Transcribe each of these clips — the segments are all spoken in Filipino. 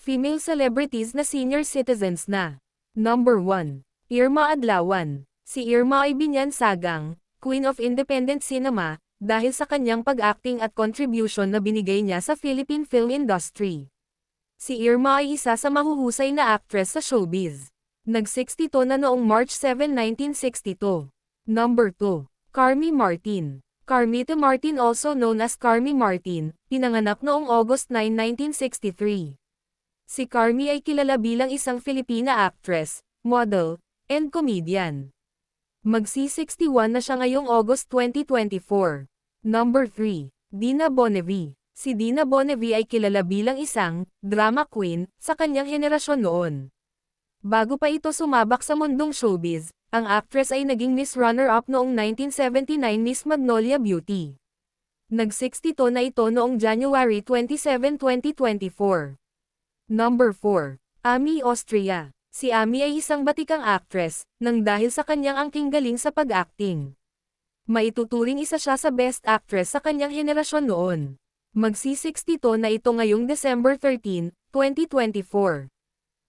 Female celebrities na senior citizens na. Number 1. Irma Adlawan. Si Irma ay binyansagang Queen of Independent Cinema dahil sa kanyang pag-acting at contribution na binigay niya sa Philippine film industry. Si Irma ay isa sa mahuhusay na actress sa showbiz. Nag-62 na noong March 7, 1962. Number 2. Carmy Martin. Carmita Martin, also known as Carmy Martin, pinanganak noong August 9, 1963. Si Carmy ay kilala bilang isang Filipina actress, model, and comedian. Magsi-61 na siya ngayong August 2024. Number 3. Dina Bonnevie. Si Dina Bonnevie ay kilala bilang isang drama queen sa kanyang henerasyon noon. Bago pa ito sumabak sa mundong showbiz, ang actress ay naging Miss Runner-up noong 1979 Miss Magnolia Beauty. Nag-62 na ito noong January 27, 2024. Number 4. Ami Austria. Si Ami ay isang batikang actress, nang dahil sa kanyang angking galing sa pag-acting. Maituturing isa siya sa best actress sa kanyang henerasyon noon. Magsi-62 na ito ngayong December 13, 2024.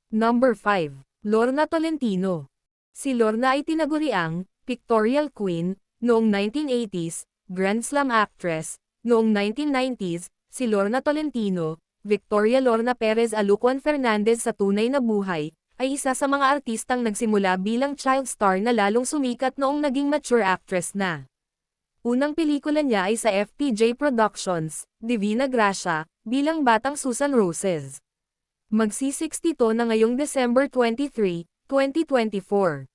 Number 5. Lorna Tolentino. Si Lorna ay tinaguriang Pictorial Queen noong 1980s, Grand Slam actress noong 1990s. Si Lorna Tolentino, Victoria Lorna Perez Alucuan Fernandez sa tunay na buhay, ay isa sa mga artistang nagsimula bilang child star na lalong sumikat noong naging mature actress na. Unang pelikula niya ay sa FPJ Productions, Divina Gracia, bilang Batang Susan Roses. Magsi-62 na ngayong December 23, 2024.